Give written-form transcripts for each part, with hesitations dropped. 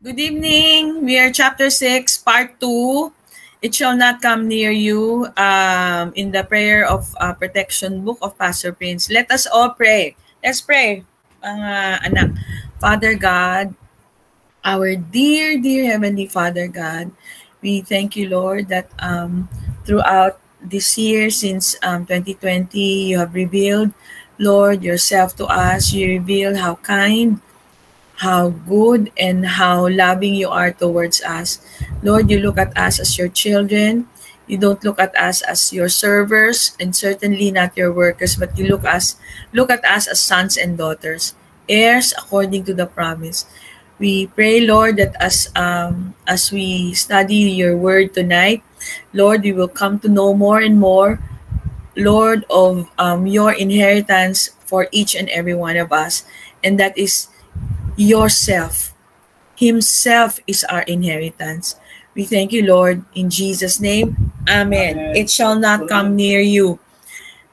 Good evening. We are chapter 6, part 2. It shall not come near you in the prayer of protection book of Pastor Prince. Let us all pray. Let's pray. Mga anak. Father God, our dear, dear Heavenly Father God, we thank you, Lord, that throughout this year, since 2020, you have revealed, Lord, yourself to us. You reveal how kind, how good, and how loving you are towards us. Lord, you look at us as your children. You don't look at us as your servers and certainly not your workers, but you look at us as sons and daughters, heirs according to the promise. We pray, Lord, that as we study your word tonight, Lord, we will come to know more and more, Lord, of your inheritance for each and every one of us, and that is yourself. Himself is our inheritance. We thank you, Lord, in Jesus' name. Amen. It shall not come near you.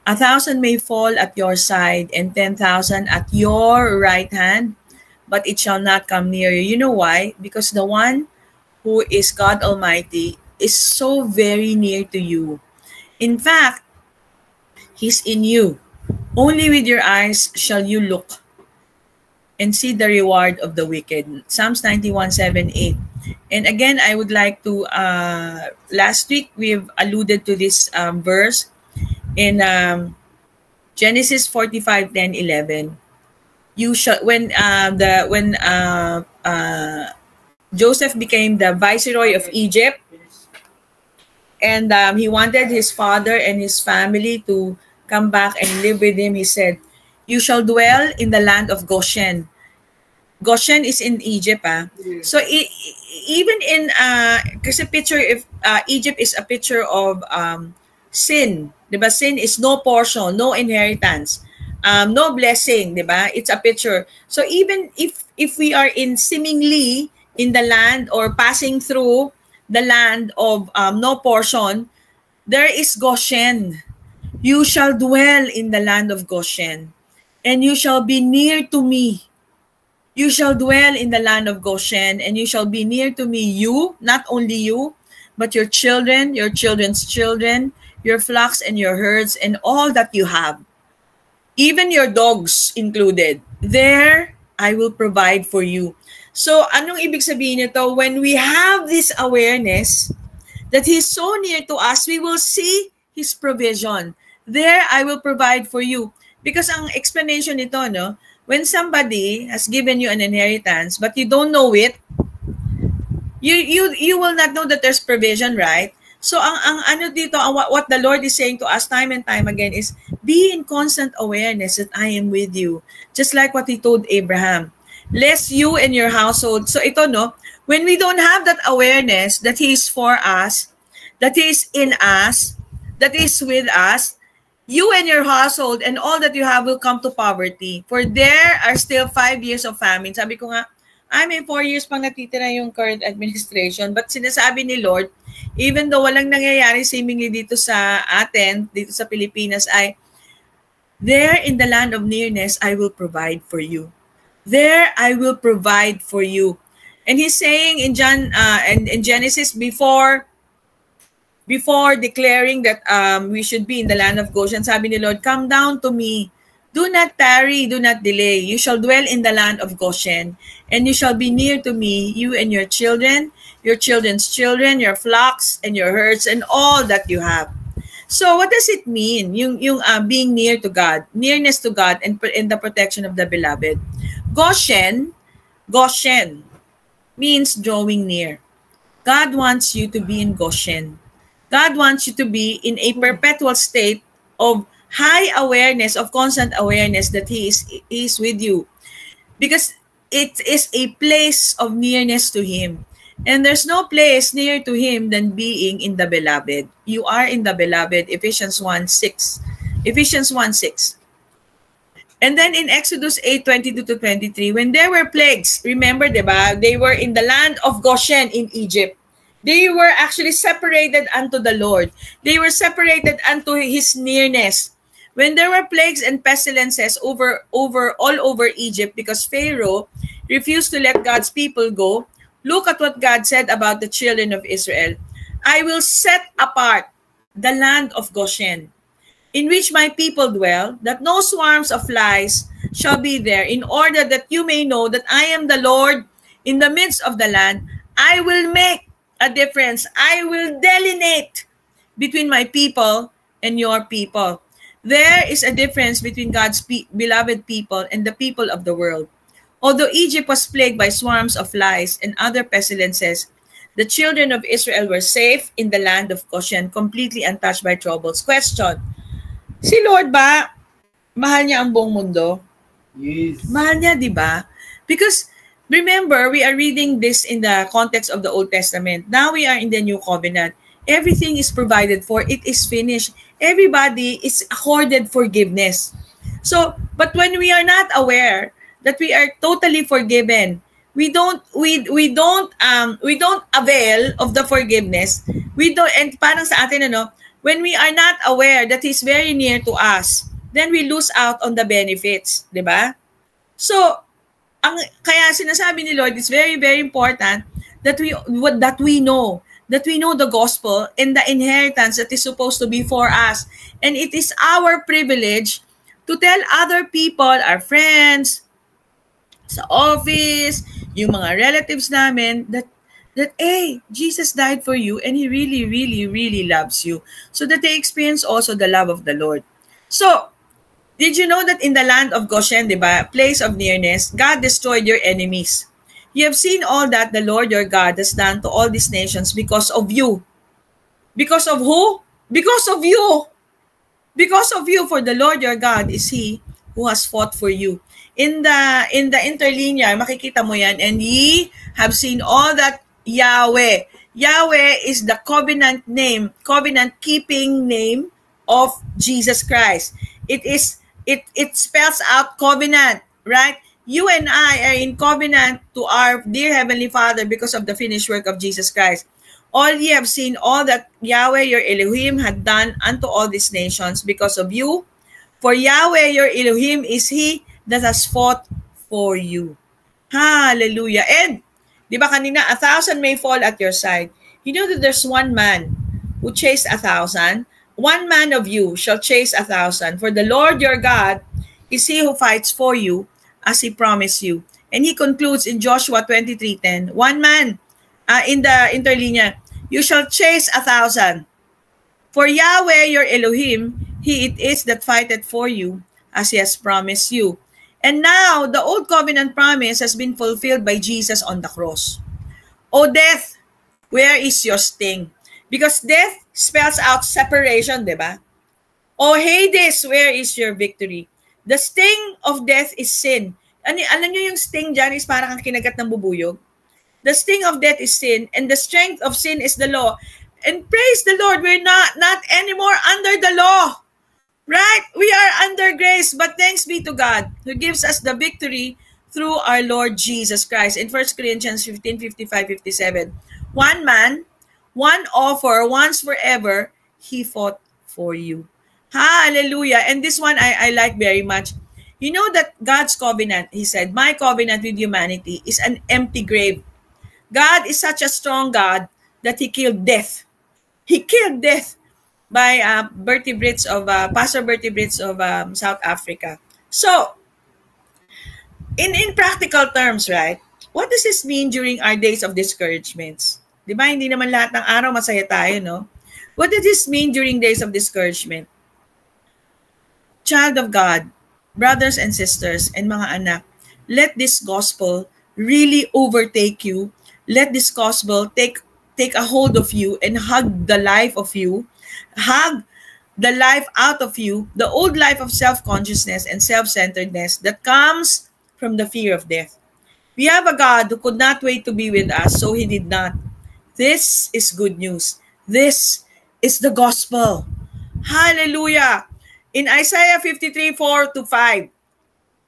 1,000 may fall at your side and 10,000 at your right hand, but it shall not come near you. You know why? Because the one who is God Almighty is so very near to you. In fact, He's in you. Only with your eyes shall you look and see the reward of the wicked. Psalms 91:7-8. And again, I would like to, last week we've alluded to this verse in Genesis 45:10-11. You shall, when Joseph became the viceroy of Egypt, and he wanted his father and his family to come back and live with him, he said, you shall dwell in the land of Goshen. Goshen is in Egypt. So even in, kasi picture, if Egypt is a picture of sin. Diba? Sin is no portion, no inheritance, no blessing. Diba? It's a picture. So even if we are in seemingly in the land or passing through the land of no portion, there is Goshen. You shall dwell in the land of Goshen, and you shall be near to me. You shall dwell in the land of Goshen, and you shall be near to me, you, not only you, but your children, your children's children, your flocks and your herds, and all that you have, even your dogs included. There I will provide for you. So, anong ibig sabihin nito? When we have this awareness that He's so near to us, we will see His provision. There I will provide for you. Because ang explanation nito, no, when somebody has given you an inheritance but you don't know it, you will not know that there's provision, right? So ang ano dito, what the Lord is saying to us time and time again is, be in constant awareness that I am with you. Just like what He told Abraham. Lest you and your household. So ito, no, when we don't have that awareness that He is for us, that He is in us, that He is with us, you and your household and all that you have will come to poverty. For there are still 5 years of famine. Sabi ko nga, may 4 years pang natitira yung current administration. But sinasabi ni Lord, even though walang nangyayari seemingly dito sa atin, dito sa Pilipinas, ay, there in the land of nearness, I will provide for you. There I will provide for you. And He's saying in Genesis, before declaring that we should be in the land of Goshen, sabi ni Lord, come down to me. Do not tarry, do not delay. You shall dwell in the land of Goshen, and you shall be near to me, you and your children, your children's children, your flocks and your herds, and all that you have. So what does it mean, yung being near to God, nearness to God, and the protection of the beloved? Goshen means drawing near. God wants you to be in Goshen. God wants you to be in a perpetual state of high awareness, of constant awareness that He is with you. Because it is a place of nearness to Him. And there's no place near to Him than being in the beloved. You are in the beloved, Ephesians 1:6. Ephesians 1:6. And then in Exodus 8:22-23, when there were plagues, remember, diba? They were in the land of Goshen in Egypt. They were actually separated unto the Lord. They were separated unto His nearness. When there were plagues and pestilences all over Egypt because Pharaoh refused to let God's people go, Look at what God said about the children of Israel. I will set apart the land of Goshen, in which my people dwell, that no swarms of flies shall be there, in order that you may know that I am the Lord in the midst of the land. I will make a difference. I will delineate between my people and your people. There is a difference between God's beloved people and the people of the world. Although Egypt was plagued by swarms of flies and other pestilences, the children of Israel were safe in the land of Goshen, completely untouched by troubles. Question, si Lord ba, mahal niya ang buong mundo? Yes. Mahal niya, di ba? Because remember, we are reading this in the context of the Old Testament. Now we are in the New Covenant. Everything is provided for. It is finished. Everybody is accorded forgiveness. So, but when we are not aware that we are totally forgiven, we don't avail of the forgiveness. We don't, and parang sa atin, when we are not aware that He's very near to us, then we lose out on the benefits, di ba? So, kaya sinasabi ni Lord, it's very, very important that we know the gospel and the inheritance that is supposed to be for us. And it is our privilege to tell other people, our friends, sa office, yung mga relatives namin, that hey, Jesus died for you and He really, really, really loves you. So that they experience also the love of the Lord. So, did you know that in the land of Goshen, diba, place of nearness, God destroyed your enemies? You have seen all that the Lord your God has done to all these nations because of you. Because of who? Because of you. Because of you, for the Lord your God is He who has fought for you. In the interlinear, makikita mo yan, and ye have seen all that Yahweh. Yahweh is the covenant name, covenant-keeping name of Jesus Christ. It spells out covenant, right? You and I are in covenant to our dear Heavenly Father because of the finished work of Jesus Christ. All ye have seen, all that Yahweh your Elohim had done unto all these nations because of you. For Yahweh your Elohim is He that has fought for you. Hallelujah. And, di ba kanina, 1,000 may fall at your side. You know that there's one man who chased 1,000. One man of you shall chase 1,000. For the Lord your God is He who fights for you, as He promised you. And He concludes in Joshua 23:10, one man, in the interlinear, you shall chase 1,000. For Yahweh your Elohim, He it is that fighteth for you, as He has promised you. And now, the old covenant promise has been fulfilled by Jesus on the cross. O death, where is your sting? Because death spells out separation, di ba? O Hades, where is your victory? The sting of death is sin. Alam nyo yung sting dyan is parang kang kinagat ng bubuyog. The sting of death is sin, and the strength of sin is the law. And praise the Lord, we're not anymore under the law. Right? We are under grace, but thanks be to God who gives us the victory through our Lord Jesus Christ. In 1 Corinthians 15:55-57, one man, one offer, once forever, He fought for you. Hallelujah. And this one I like very much. You know that God's covenant, He said, my covenant with humanity is an empty grave. God is such a strong God that He killed death. He killed death by Pastor Bertie Brits of South Africa. So, in practical terms, right, what does this mean during our days of discouragements? Di ba, hindi naman lahat ng araw masaya tayo, no? What does this mean during days of discouragement? Child of God, brothers and sisters, and mga anak, let this gospel really overtake you. Let this gospel take a hold of you and hug the life of you. Hug the life out of you, the old life of self-consciousness and self-centeredness that comes from the fear of death. We have a God who could not wait to be with us, so He did not. This is good news. This is the gospel. Hallelujah. In Isaiah 53:4-5,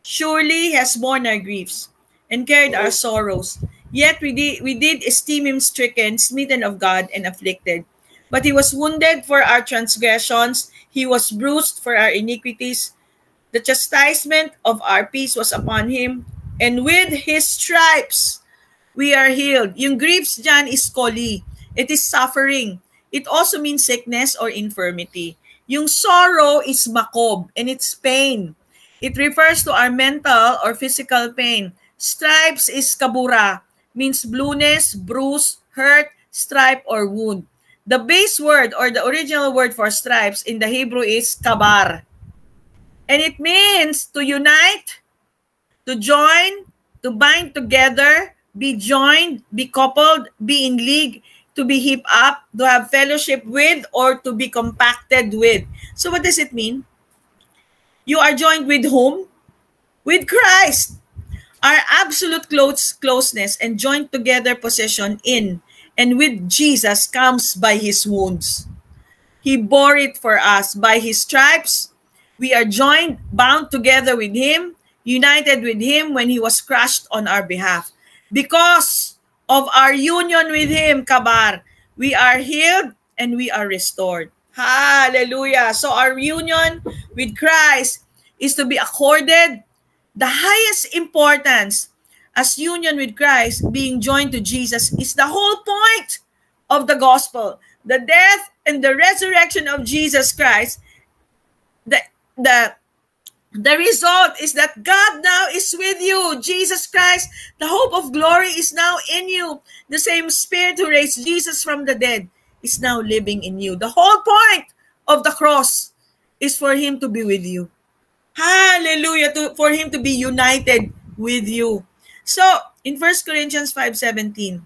surely He has borne our griefs and carried our sorrows. Yet we did esteem Him stricken, smitten of God, and afflicted. But He was wounded for our transgressions. He was bruised for our iniquities. The chastisement of our peace was upon Him. And with His stripes we are healed. Yung griefs dyan is skoli. It is suffering. It also means sickness or infirmity. Yung sorrow is makob, and it's pain. It refers to our mental or physical pain. Stripes is kabura, means blueness, bruise, hurt, stripe, or wound. The base word or the original word for stripes in the Hebrew is kabar. And it means to unite, to join, to bind together, be joined, be coupled, be in league, to be heaped up, to have fellowship with, or to be compacted with. So what does it mean? You are joined with whom? With Christ. Our absolute closeness and joined together possession in and with Jesus comes by his wounds. He bore it for us. By his stripes, we are joined, bound together with him, united with him when he was crushed on our behalf. Because of our union with him, kabar, we are healed and we are restored. Hallelujah. So our union with Christ is to be accorded the highest importance. As union with Christ, being joined to Jesus, is the whole point of the gospel. The death and the resurrection of Jesus Christ, the result is that God now is with you. Jesus Christ, the hope of glory, is now in you. The same Spirit who raised Jesus from the dead is now living in you. The whole point of the cross is for him to be with you. Hallelujah, for him to be united with you. So, in 1 Corinthians 5:17,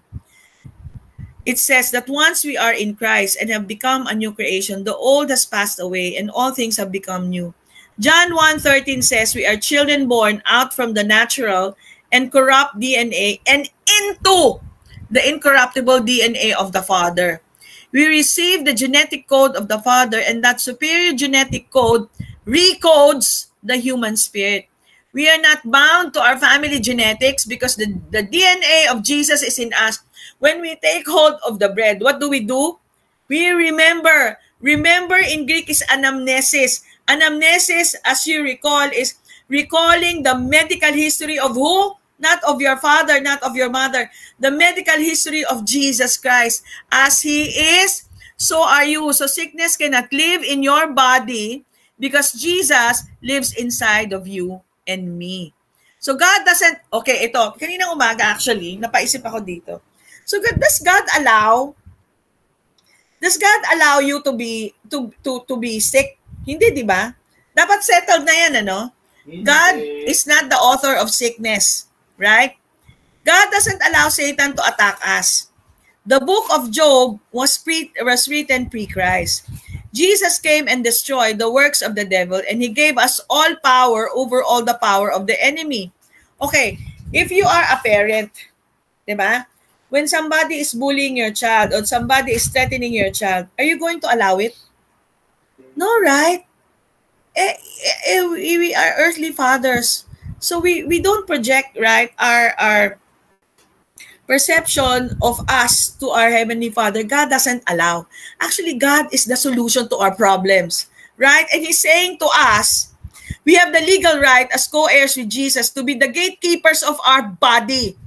it says that once we are in Christ and have become a new creation, the old has passed away and all things have become new. John 1:13 says we are children born out from the natural and corrupt DNA and into the incorruptible DNA of the Father. We receive the genetic code of the Father, and that superior genetic code recodes the human spirit. We are not bound to our family genetics because the DNA of Jesus is in us. When we take hold of the bread, what do? We remember. Remember in Greek is anamnesis. Anamnesis, as you recall, is recalling the medical history of who? Not of your father, not of your mother. The medical history of Jesus Christ. As he is, so are you. So sickness cannot live in your body because Jesus lives inside of you and me. So God doesn't, okay, ito, kaninang umaga actually, napaisip ako dito. So does God allow you to be sick? Hindi, di ba? Dapat settled na yan, ano? God is not the author of sickness, right? God doesn't allow Satan to attack us. The book of Job was written pre-Christ. Jesus came and destroyed the works of the devil, and he gave us all power over all the power of the enemy. Okay, if you are a parent, di ba? When somebody is bullying your child or somebody is threatening your child, are you going to allow it? No, right? We are earthly fathers. So we don't project, right, our perception of us to our Heavenly Father. God doesn't allow. Actually, God is the solution to our problems, right? And he's saying to us, we have the legal right as co-heirs with Jesus to be the gatekeepers of our body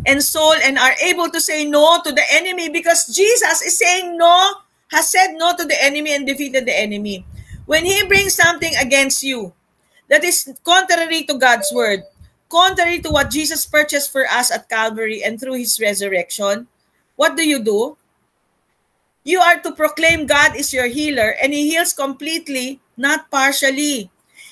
and soul and are able to say no to the enemy because Jesus is saying no, has said no to the enemy and defeated the enemy. When he brings something against you that is contrary to God's word, contrary to what Jesus purchased for us at Calvary and through his resurrection, what do? You are to proclaim God is your healer and he heals completely, not partially.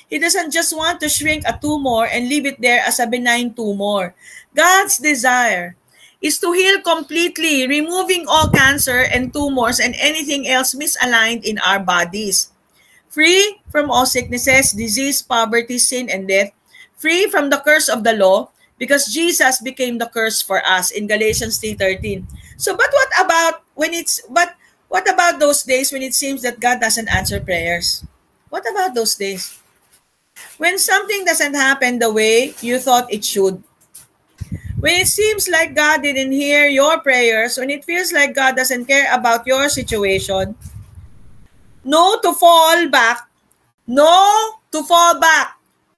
He doesn't just want to shrink a tumor and leave it there as a benign tumor. God's desire is to heal completely, removing all cancer and tumors and anything else misaligned in our bodies. Free from all sicknesses, disease, poverty, sin, and death. Free from the curse of the law because Jesus became the curse for us in Galatians 3:13. So what about those days when it seems that God doesn't answer prayers? What about those days? When something doesn't happen the way you thought it should. When it seems like God didn't hear your prayers, when it feels like God doesn't care about your situation, no to fall back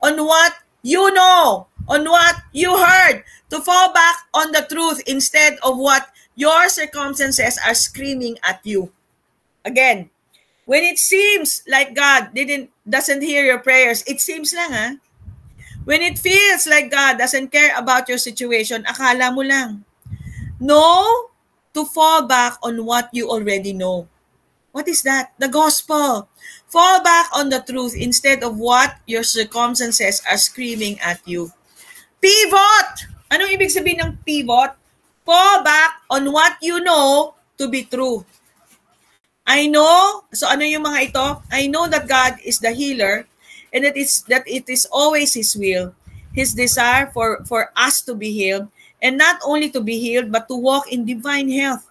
on what you know, on what you heard, to fall back on the truth instead of what your circumstances are screaming at you. Again, when it seems like God doesn't hear your prayers, it seems lang ha. When it feels like God doesn't care about your situation, akala mo lang. Know to fall back on what you already know. What is that? The gospel. Fall back on the truth instead of what your circumstances are screaming at you. Pivot! Anong ibig sabihin ng pivot? Fall back on what you know to be true. I know, so ano yung mga ito? I know that God is the healer and that it is always His will, His desire for us to be healed, and not only to be healed, but to walk in divine health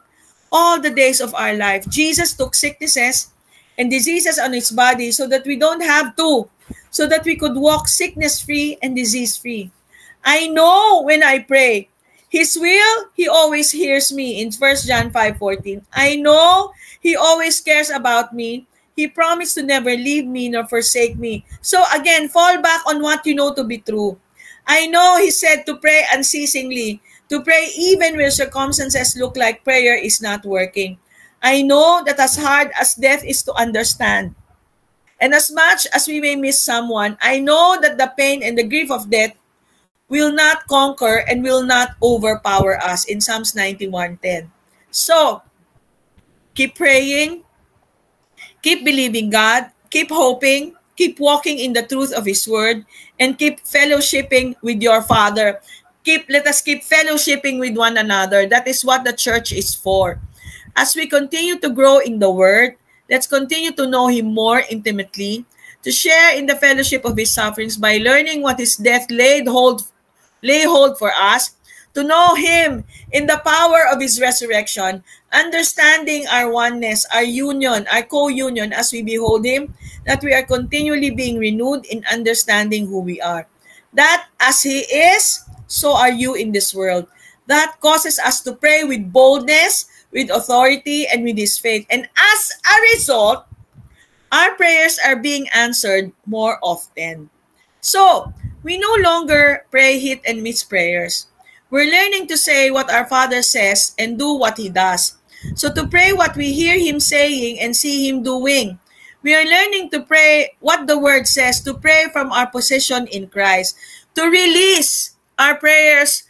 all the days of our life. Jesus took sicknesses and diseases on His body so that we don't have to, so that we could walk sickness-free and disease-free. I know when I pray, His will, He always hears me in 1 John 5:14. I know He always cares about me. He promised to never leave me nor forsake me. So again, fall back on what you know to be true. I know He said to pray unceasingly, to pray even when circumstances look like prayer is not working. I know that as hard as death is to understand, and as much as we may miss someone, I know that the pain and the grief of death will not conquer and will not overpower us in Psalms 91:10. So, keep praying, keep believing God, keep hoping, keep walking in the truth of His word, and keep fellowshipping with your Father. Let us keep fellowshipping with one another. That is what the church is for. As we continue to grow in the word, let's continue to know Him more intimately, to share in the fellowship of His sufferings by learning what His death lay hold for us, to know Him in the power of His resurrection, understanding our oneness, our union, our co-union as we behold Him, that we are continually being renewed in understanding who we are. That as He is, so are you in this world. That causes us to pray with boldness, with authority, and with His faith. And as a result, our prayers are being answered more often. So, we no longer pray hit and miss prayers. We're learning to say what our Father says and do what He does. So to pray what we hear Him saying and see Him doing. We are learning to pray what the Word says, to pray from our position in Christ, to release our prayers,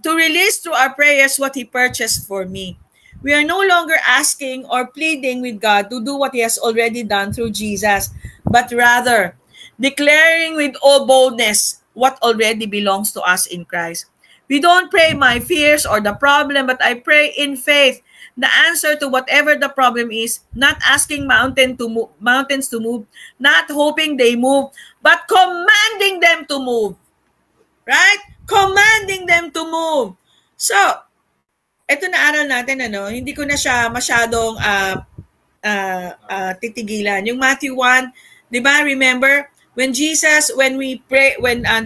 to release through our prayers what He purchased for me. We are no longer asking or pleading with God to do what He has already done through Jesus, but rather declaring with all boldness what already belongs to us in Christ. We don't pray my fears or the problem, but I pray in faith the answer to whatever the problem is, not asking mountains to move, not hoping they move, but commanding them to move. Right? Commanding them to move. So, ito na aral natin, hindi ko na siya masyadong titigilan. Yung Matthew 1, di ba, remember, when there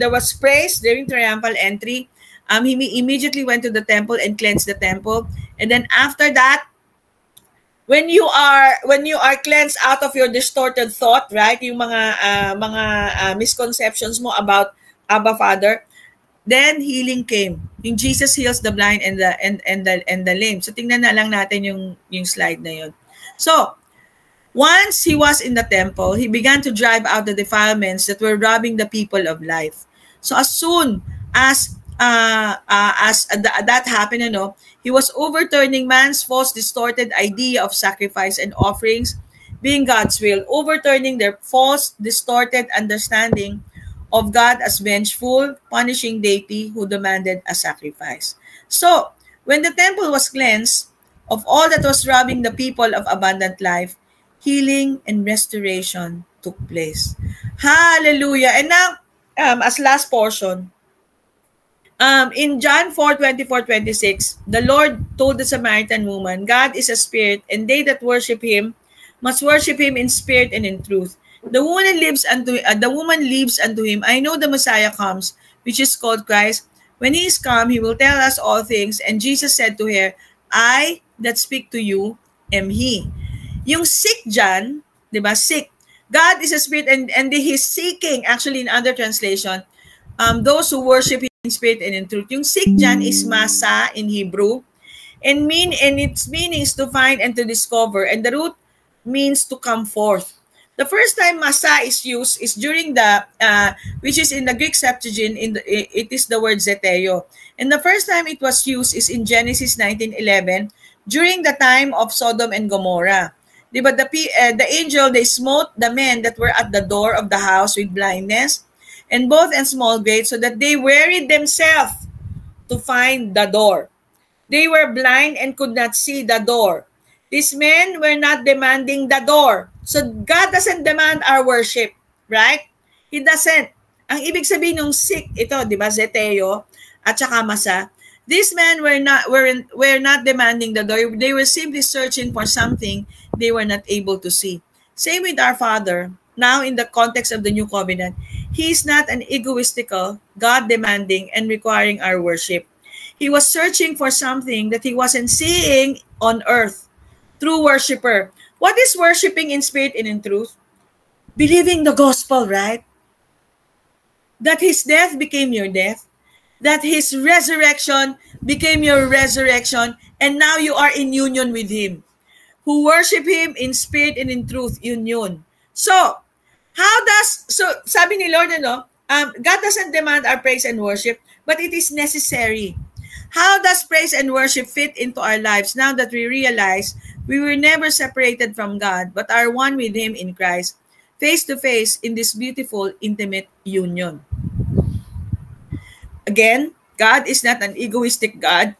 was praise during triumphal entry, he immediately went to the temple and cleansed the temple. And then after that, when you are cleansed out of your distorted thought, right? Yung mga misconceptions mo about Abba Father, then healing came. Yung Jesus heals the blind and the lame. So tingnan na lang natin yung slide na yun. So, once He was in the temple, He began to drive out the defilements that were robbing the people of life. So as soon as that happened, He was overturning man's false, distorted idea of sacrifice and offerings being God's will, overturning their false, distorted understanding of God as vengeful, punishing deity who demanded a sacrifice. So, when the temple was cleansed of all that was robbing the people of abundant life, healing and restoration took place. Hallelujah. And now, as last portion, in John 4:24-26, the Lord told the Samaritan woman, God is a spirit, and they that worship Him must worship Him in spirit and in truth. The woman leaves unto Him, I know the Messiah comes, which is called Christ. When He is come, He will tell us all things. And Jesus said to her, I that speak to you am He. Yung sick dyan, di ba, sick. God is a spirit and He's seeking, actually in other translation, those who worship Him in spirit and in truth. Yung seek dyan is masa in Hebrew. And its meaning is to find and to discover. And the root means to come forth. The first time masa is used is during the, which is in the Greek Septuagint, it is the word zeteo. And the first time it was used is in Genesis 19:11, during the time of Sodom and Gomorrah. But the angel, they smote the men that were at the door of the house with blindness, and both and small great, so that they wearied themselves to find the door. They were blind and could not see the door. These men were not demanding the door. So God doesn't demand our worship, right? He doesn't. Ang ibig sabihin ng seek, ito, di ba, zeteo, at saka masa, these men were not demanding the door. They were simply searching for something they were not able to see. Same with our Father. Now, in the context of the New Covenant, He is not an egoistical, God-demanding, and requiring our worship. He was searching for something that He wasn't seeing on earth. True worshiper. What is worshiping in spirit and in truth? Believing the gospel, right? That His death became your death. That His resurrection became your resurrection. And now you are in union with Him. Who worship Him in spirit and in truth. Union. So sabi ni Lord, God doesn't demand our praise and worship, but it is necessary. How does praise and worship fit into our lives now that we realize we were never separated from God, but are one with Him in Christ, face to face in this beautiful, intimate union? Again, God is not an egoistic God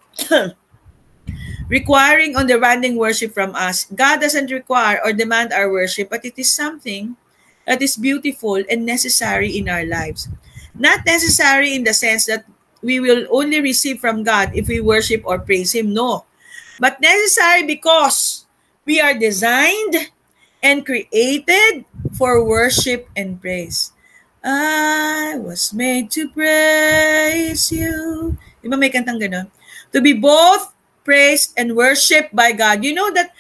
requiring or demanding worship from us. God doesn't require or demand our worship, but it is something that is beautiful and necessary in our lives. Not necessary in the sense that we will only receive from God if we worship or praise Him. No. But necessary because we are designed and created for worship and praise. I was made to praise You. Di ba may kantang gano'n? To be both praised and worshipped by God. You know that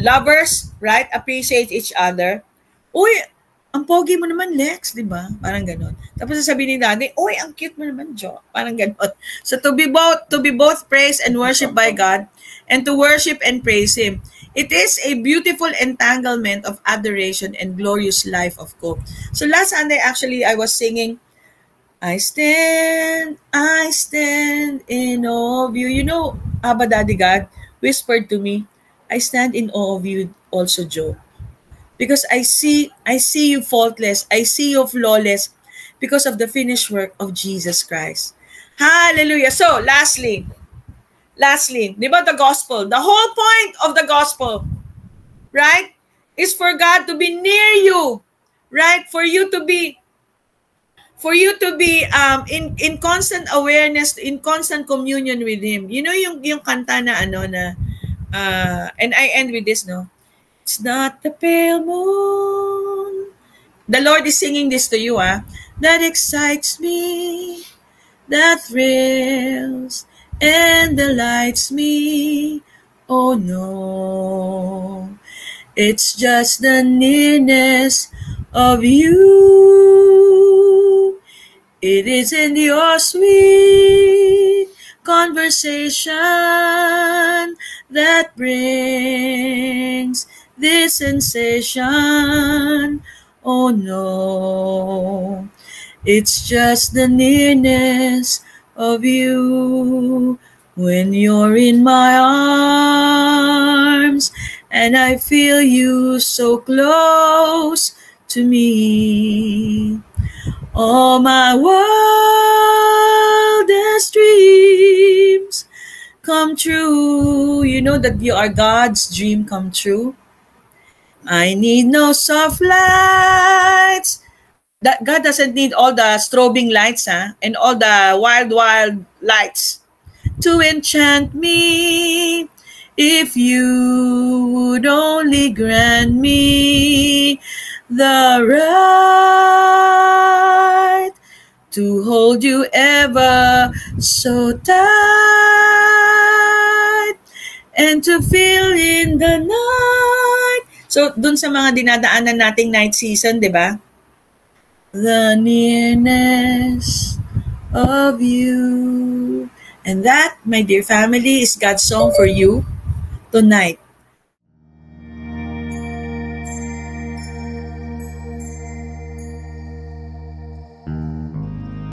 lovers, right, appreciate each other. Uy, ang pogi mo naman, Lex, di ba? Parang gano'n. Tapos sasabihin ni Daddy, uy, ang cute mo naman, Jo. Parang gano'n. So to be both praised and worshipped by God, and to worship and praise Him, it is a beautiful entanglement of adoration and glorious life of hope. So last Sunday, actually, I was singing, I stand in awe of You. You know, Abba Daddy God whispered to me, I stand in awe of You also, Jo. Because I see You faultless. I see You flawless because of the finished work of Jesus Christ. Hallelujah. So, lastly, di ba the gospel? The whole point of the gospel, right, is for God to be near you, right? For you to be in constant awareness, in constant communion with Him. You know yung kanta na and I end with this, no? It's not the pale moon. The Lord is singing this to you, that excites me, that thrills and delights me. Oh no, it's just the nearness of You. It isn't your sweet conversation that brings this sensation. Oh no, it's just the nearness of You. When you're in my arms and I feel You so close to me, all my wildest dreams come true. You know that you are God's dream come true. I need no soft lights. That God doesn't need all the strobing lights, and all the wild lights to enchant me. If You would only grant me the right to hold You ever so tight and to feel in the night. So, dun sa mga dinadaanan nating night season, di ba? the nearness of you. And that, my dear family, is God's song for you tonight.